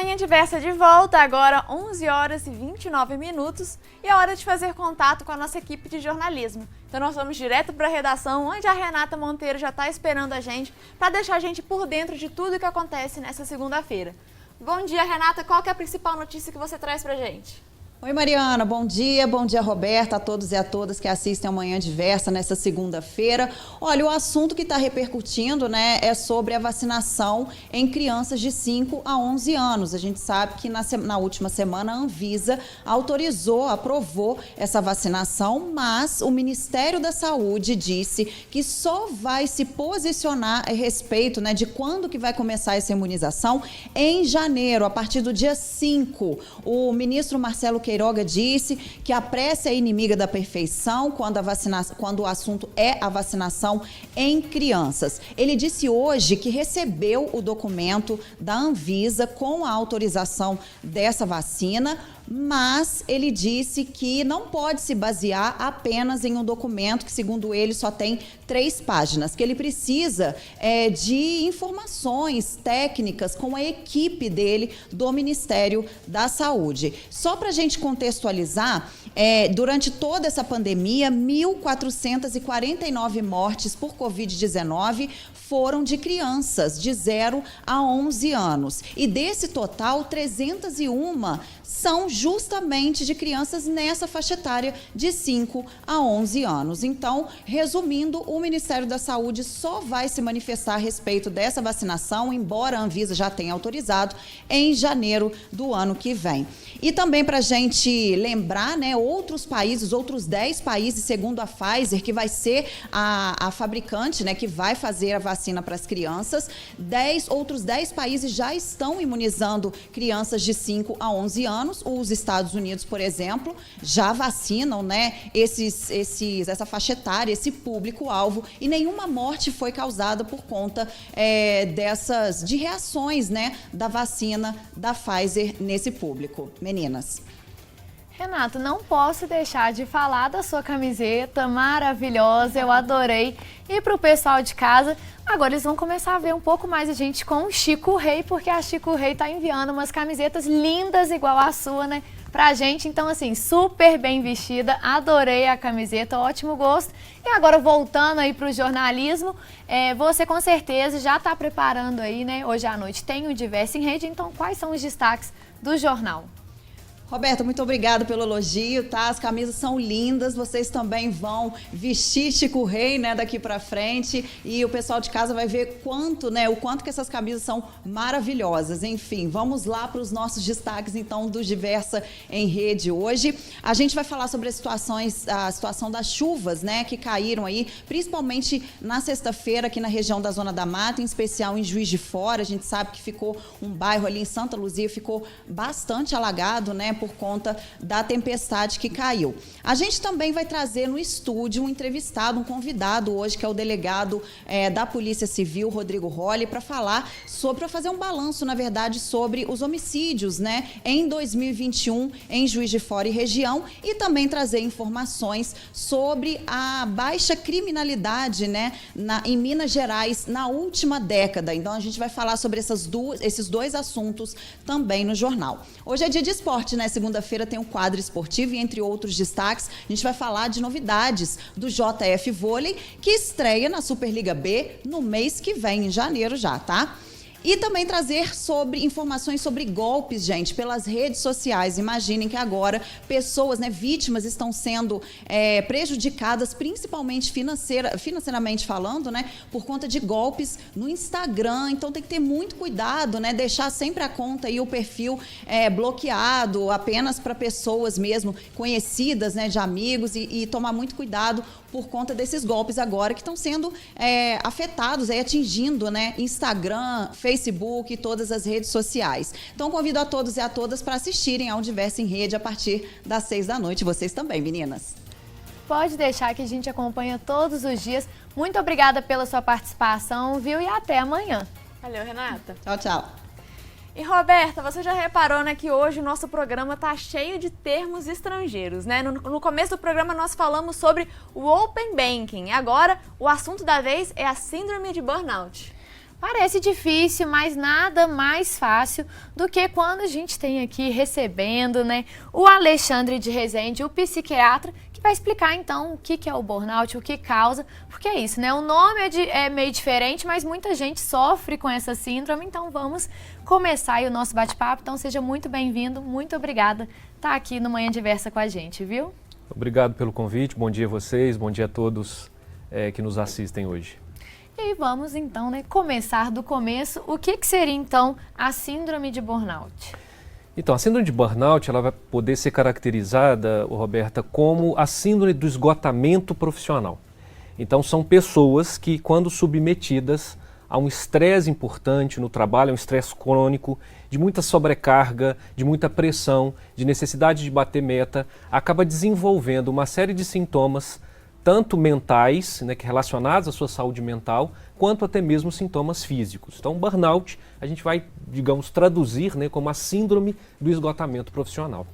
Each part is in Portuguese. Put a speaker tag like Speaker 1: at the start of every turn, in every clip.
Speaker 1: Manhã Diversa de volta, agora 11 horas e 29 minutos, e é hora de fazer contato com a nossa equipe de jornalismo. Então nós vamos direto para a redação, onde a Renata Monteiro já está esperando a gente para deixar a gente por dentro de tudo o que acontece nessa segunda-feira. Bom dia, Renata, qual que é a principal notícia que você traz para a gente?
Speaker 2: Oi, Mariana, bom dia, Roberta, a todos e a todas que assistem a Manhã Diversa nessa segunda-feira. Olha, o assunto que está repercutindo, né, é sobre a vacinação em crianças de 5 a 11 anos. A gente sabe que na última semana a Anvisa aprovou essa vacinação, mas o Ministério da Saúde disse que só vai se posicionar a respeito, né, de quando que vai começar essa imunização em janeiro, a partir do dia 5. O ministro Marcelo Queiroga disse que a pressa é inimiga da perfeição quando o assunto é a vacinação em crianças. Ele disse hoje que recebeu o documento da Anvisa com a autorização dessa vacina, mas ele disse que não pode se basear apenas em um documento que, segundo ele, só tem 3 páginas, que ele precisa de informações técnicas com a equipe dele do Ministério da Saúde. Só para a gente contextualizar, durante toda essa pandemia, 1.449 mortes por Covid-19 foram de crianças de 0 a 11 anos. E desse total, 301 são justamente de crianças nessa faixa etária de 5 a 11 anos. Então, resumindo, o Ministério da Saúde só vai se manifestar a respeito dessa vacinação, embora a Anvisa já tenha autorizado, em janeiro do ano que vem. E também para a gente lembrar, né, outros 10 países, segundo a Pfizer, que vai ser a fabricante, né, que vai fazer a vacina para as crianças, outros 10 países já estão imunizando crianças de 5 a 11 anos. Os Estados Unidos, por exemplo, já vacinam, né, essa faixa etária, esse público-alvo, e nenhuma morte foi causada por conta de reações, né, da vacina da Pfizer nesse público. Meninas.
Speaker 3: Renato, não posso deixar de falar da sua camiseta maravilhosa, eu adorei. E para o pessoal de casa, agora eles vão começar a ver um pouco mais a gente com o Chico Rei, porque a Chico Rei tá enviando umas camisetas lindas igual a sua, né, pra gente. Então, assim, super bem vestida, adorei a camiseta, ótimo gosto. E agora, voltando aí pro jornalismo, você com certeza já tá preparando aí, né, hoje à noite tem o Diversa em Rede, então quais são os destaques do jornal?
Speaker 2: Roberta, muito obrigada pelo elogio, tá? As camisas são lindas, vocês também vão vestir Chico Rei, né, daqui pra frente, e o pessoal de casa vai ver o quanto que essas camisas são maravilhosas. Enfim, vamos lá para os nossos destaques, então, do Diversa em Rede hoje. A gente vai falar sobre a situação das chuvas, né, que caíram aí, principalmente na sexta-feira aqui na região da Zona da Mata, em especial em Juiz de Fora. A gente sabe que ficou um bairro ali em Santa Luzia, ficou bastante alagado, né, por conta da tempestade que caiu. A gente também vai trazer no estúdio um entrevistado, um convidado hoje, que é o delegado da Polícia Civil, Rodrigo Rolli, para fazer um balanço, na verdade, sobre os homicídios, né, em 2021 em Juiz de Fora e região, e também trazer informações sobre a baixa criminalidade, né, em Minas Gerais na última década. Então a gente vai falar sobre esses dois assuntos também no jornal. Hoje é dia de esporte, né? Segunda-feira tem um quadro esportivo e, entre outros destaques, a gente vai falar de novidades do JF Vôlei, que estreia na Superliga B no mês que vem, em janeiro já, tá? E também trazer informações sobre golpes, gente, pelas redes sociais. Imaginem que agora pessoas, né, vítimas, estão sendo prejudicadas, principalmente financeiramente falando, né, por conta de golpes no Instagram. Então tem que ter muito cuidado, né, deixar sempre a conta e o perfil bloqueado, apenas para pessoas mesmo conhecidas, né, de amigos, e tomar muito cuidado por conta desses golpes agora que estão sendo afetados, atingindo, né, Instagram, Facebook e todas as redes sociais. Então, convido a todos e a todas para assistirem ao Diversa em Rede a partir das 6 da noite. Vocês também, meninas.
Speaker 3: Pode deixar que a gente acompanha todos os dias. Muito obrigada pela sua participação, viu? E até amanhã.
Speaker 1: Valeu, Renata.
Speaker 2: Tchau, tchau.
Speaker 1: E Roberta, você já reparou, né, que hoje o nosso programa tá cheio de termos estrangeiros, né? No começo do programa nós falamos sobre o Open Banking. E agora o assunto da vez é a síndrome de burnout.
Speaker 3: Parece difícil, mas nada mais fácil do que quando a gente tem aqui recebendo, né, o Alexandre de Rezende, o psiquiatra, que vai explicar então o que é o burnout, o que causa, porque é isso, né? O nome é meio diferente, mas muita gente sofre com essa síndrome, então vamos começar aí o nosso bate-papo. Então seja muito bem-vindo, muito obrigada por estar aqui no Manhã Diversa com a gente, viu?
Speaker 4: Obrigado pelo convite, bom dia a vocês, bom dia a todos que nos assistem hoje.
Speaker 3: E aí vamos então, né, começar do começo. O que seria então a síndrome de burnout?
Speaker 4: Então, a síndrome de burnout ela vai poder ser caracterizada, Roberta, como a síndrome do esgotamento profissional. Então, são pessoas que, quando submetidas a um estresse importante no trabalho, um estresse crônico, de muita sobrecarga, de muita pressão, de necessidade de bater meta, acaba desenvolvendo uma série de sintomas, tanto mentais, né, relacionados à sua saúde mental, quanto até mesmo sintomas físicos. Então, burnout a gente vai, digamos, traduzir, né, como a síndrome do esgotamento profissional.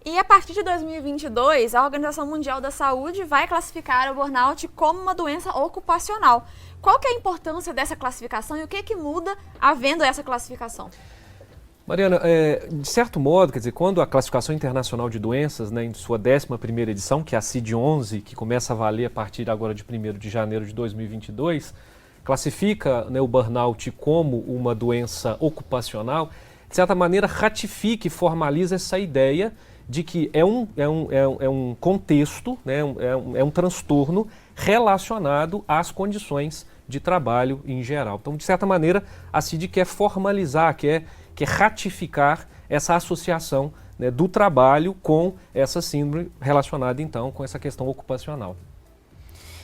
Speaker 1: E a partir de 2022, a Organização Mundial da Saúde vai classificar o burnout como uma doença ocupacional. Qual que é a importância dessa classificação e o que muda havendo essa classificação?
Speaker 4: Mariana, de certo modo, quer dizer, quando a Classificação Internacional de Doenças, né, em sua 11ª edição, que é a CID-11, que começa a valer a partir agora de 1º de janeiro de 2022, classifica, né, o burnout como uma doença ocupacional, de certa maneira ratifica e formaliza essa ideia de que é um contexto, né, é um transtorno relacionado às condições de trabalho em geral. Então, de certa maneira, a CID quer formalizar, quer ratificar essa associação, né, do trabalho com essa síndrome relacionada, então, com essa questão ocupacional.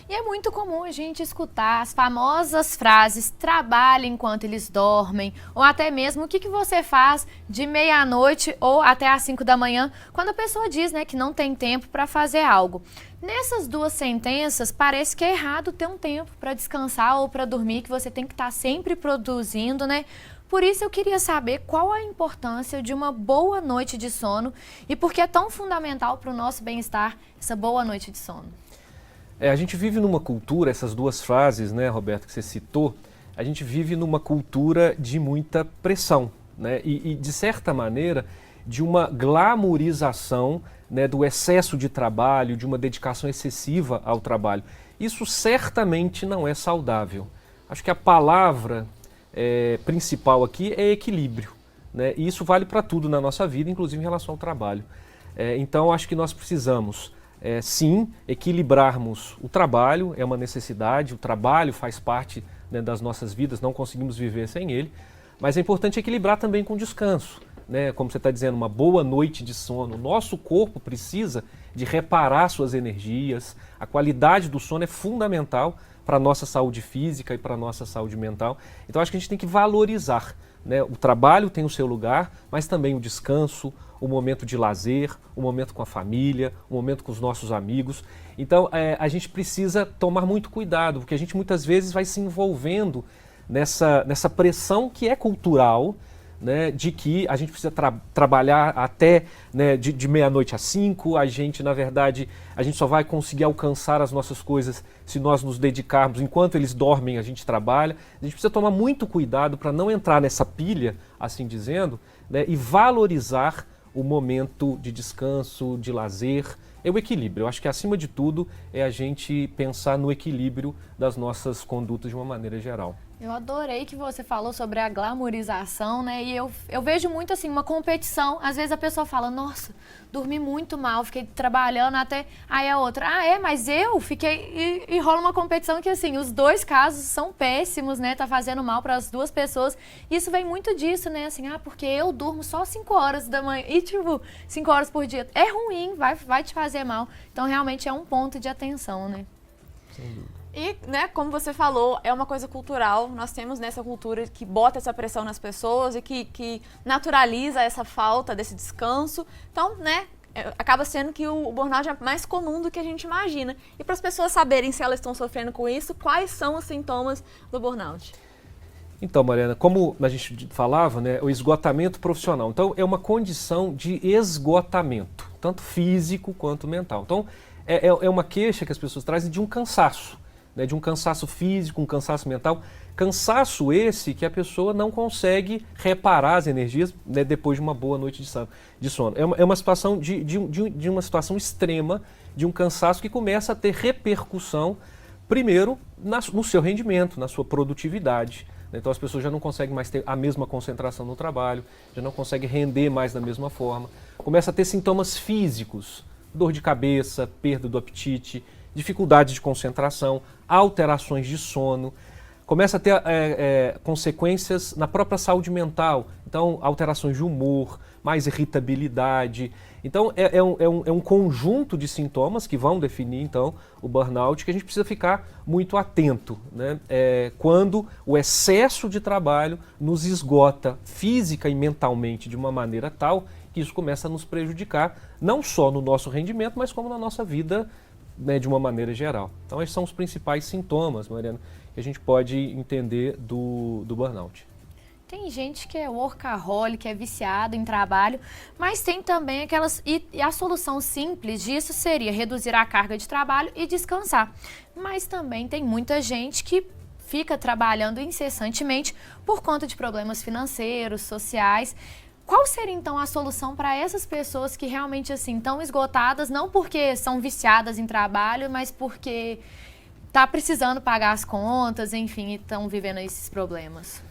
Speaker 3: E é muito comum a gente escutar as famosas frases trabalhe enquanto eles dormem, ou até mesmo o que você faz de meia-noite ou até às 5 da manhã, quando a pessoa diz, né, que não tem tempo para fazer algo. Nessas duas sentenças, parece que é errado ter um tempo para descansar ou para dormir, que você tem que estar sempre produzindo, né? Por isso eu queria saber qual a importância de uma boa noite de sono e por que é tão fundamental para o nosso bem-estar essa boa noite de sono.
Speaker 4: A gente vive numa cultura, essas duas frases, né, Roberto, que você citou, a gente vive numa cultura de muita pressão, né, e de certa maneira, de uma glamourização, né, do excesso de trabalho, de uma dedicação excessiva ao trabalho. Isso certamente não é saudável. Acho que a palavra principal aqui é equilíbrio, né, e isso vale para tudo na nossa vida, inclusive em relação ao trabalho. Então, acho que nós precisamos sim, equilibrarmos o trabalho, é uma necessidade, o trabalho faz parte, né, das nossas vidas, não conseguimos viver sem ele, mas é importante equilibrar também com descanso, né? Como você está dizendo, uma boa noite de sono, o nosso corpo precisa de reparar suas energias, a qualidade do sono é fundamental para a nossa saúde física e para a nossa saúde mental, então acho que a gente tem que valorizar, né? O trabalho tem o seu lugar, mas também o descanso, o momento de lazer, o momento com a família, o momento com os nossos amigos. Então, a gente precisa tomar muito cuidado, porque a gente muitas vezes vai se envolvendo nessa pressão que é cultural, né, de que a gente precisa trabalhar até, né, de meia-noite às 5, a gente, na verdade, a gente só vai conseguir alcançar as nossas coisas se nós nos dedicarmos, enquanto eles dormem a gente trabalha. A gente precisa tomar muito cuidado para não entrar nessa pilha, assim dizendo, né, e valorizar o momento de descanso, de lazer, é o equilíbrio. Eu acho que, acima de tudo, é a gente pensar no equilíbrio das nossas condutas de uma maneira geral.
Speaker 3: Eu adorei que você falou sobre a glamorização, né? E eu vejo muito assim, uma competição. Às vezes a pessoa fala, nossa, dormi muito mal, fiquei trabalhando até... Aí a outra, mas eu fiquei... E rola uma competição que, assim, os dois casos são péssimos, né? Tá fazendo mal para as duas pessoas. Isso vem muito disso, né? Assim, porque eu durmo só 5 horas da manhã. E, tipo, 5 horas por dia. É ruim, vai te fazer mal. Então, realmente é um ponto de atenção, né?
Speaker 4: Sem dúvida.
Speaker 1: E, né, como você falou, é uma coisa cultural. Nós temos nessa cultura que bota essa pressão nas pessoas e que naturaliza essa falta desse descanso. Então, né, acaba sendo que o burnout é mais comum do que a gente imagina. E para as pessoas saberem se elas estão sofrendo com isso, quais são os sintomas do burnout?
Speaker 4: Então, Mariana, como a gente falava, né, o esgotamento profissional. Então, é uma condição de esgotamento, tanto físico quanto mental. Então, é uma queixa que as pessoas trazem de um cansaço, né, de um cansaço físico, um cansaço mental. Cansaço esse que a pessoa não consegue reparar as energias, né, depois de uma boa noite de sono. É uma situação de uma situação extrema, de um cansaço que começa a ter repercussão, primeiro, no seu rendimento, na sua produtividade. Então as pessoas já não conseguem mais ter a mesma concentração no trabalho, já não conseguem render mais da mesma forma. Começa a ter sintomas físicos, dor de cabeça, perda do apetite, dificuldades de concentração, alterações de sono. Começa a ter consequências na própria saúde mental, então alterações de humor, mais irritabilidade. Então é um conjunto de sintomas que vão definir então o burnout, que a gente precisa ficar muito atento, né? Quando o excesso de trabalho nos esgota física e mentalmente de uma maneira tal que isso começa a nos prejudicar, não só no nosso rendimento, mas como na nossa vida, né, de uma maneira geral. Então esses são os principais sintomas, Mariana, que a gente pode entender do burnout.
Speaker 3: Tem gente que é workaholic, que é viciado em trabalho, mas tem também aquelas... E a solução simples disso seria reduzir a carga de trabalho e descansar. Mas também tem muita gente que fica trabalhando incessantemente por conta de problemas financeiros, sociais. Qual seria então a solução para essas pessoas que realmente assim estão esgotadas, não porque são viciadas em trabalho, mas porque tá precisando pagar as contas, enfim, e estão vivendo esses problemas?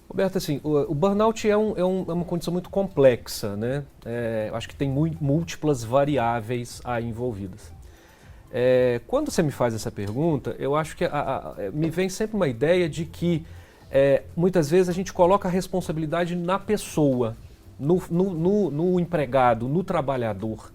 Speaker 4: Roberta, assim, o burnout é uma condição muito complexa, né? Eu acho que tem múltiplas variáveis aí envolvidas. Quando você me faz essa pergunta, eu acho que me vem sempre uma ideia de que muitas vezes a gente coloca a responsabilidade na pessoa, no empregado, no trabalhador.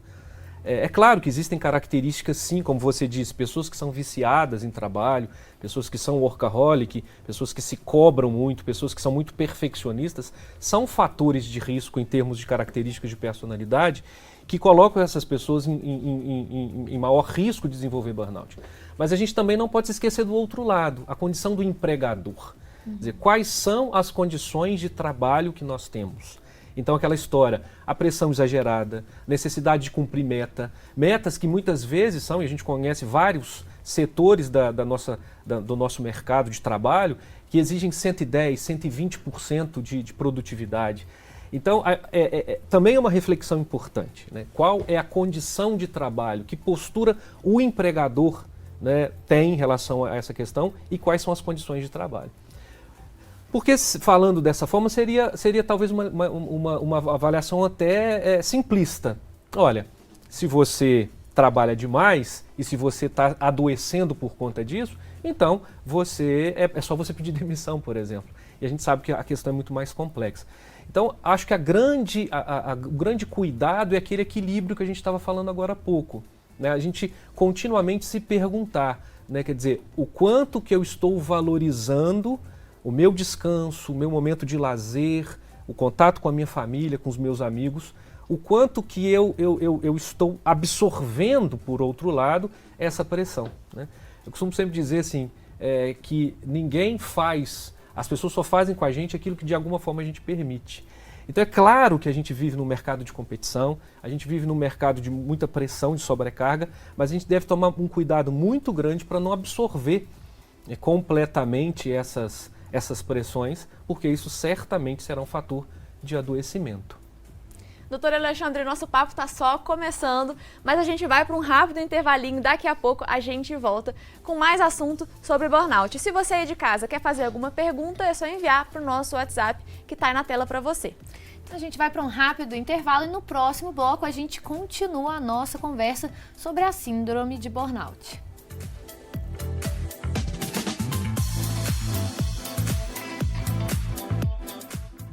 Speaker 4: É claro que existem características, sim, como você disse, pessoas que são viciadas em trabalho, pessoas que são workaholic, pessoas que se cobram muito, pessoas que são muito perfeccionistas, são fatores de risco em termos de características de personalidade que colocam essas pessoas em maior risco de desenvolver burnout. Mas a gente também não pode se esquecer do outro lado, a condição do empregador. Quer dizer, quais são as condições de trabalho que nós temos? Então aquela história, a pressão exagerada, necessidade de cumprir metas que muitas vezes são, e a gente conhece vários setores do nosso mercado de trabalho, que exigem 110%, 120% de produtividade. Então também é uma reflexão importante, né? Qual é a condição de trabalho, que postura o empregador, né, tem em relação a essa questão e quais são as condições de trabalho. Porque falando dessa forma seria talvez uma avaliação até simplista. Olha, se você trabalha demais e se você está adoecendo por conta disso, então é só você pedir demissão, por exemplo. E a gente sabe que a questão é muito mais complexa. Então, acho que o grande cuidado é aquele equilíbrio que a gente estava falando agora há pouco, né? A gente continuamente se perguntar, né? Quer dizer, o quanto que eu estou valorizando o meu descanso, o meu momento de lazer, o contato com a minha família, com os meus amigos, o quanto que eu estou absorvendo, por outro lado, essa pressão, né? Eu costumo sempre dizer assim, que ninguém faz, as pessoas só fazem com a gente aquilo que de alguma forma a gente permite. Então é claro que a gente vive num mercado de competição, a gente vive num mercado de muita pressão, de sobrecarga, mas a gente deve tomar um cuidado muito grande para não absorver completamente essas pressões, porque isso certamente será um fator de adoecimento.
Speaker 1: Doutor Alexandre, nosso papo está só começando, mas a gente vai para um rápido intervalinho. Daqui a pouco a gente volta com mais assunto sobre burnout. Se você aí de casa quer fazer alguma pergunta, é só enviar para o nosso WhatsApp que está aí na tela para você.
Speaker 3: Então a gente vai para um rápido intervalo e no próximo bloco a gente continua a nossa conversa sobre a síndrome de burnout.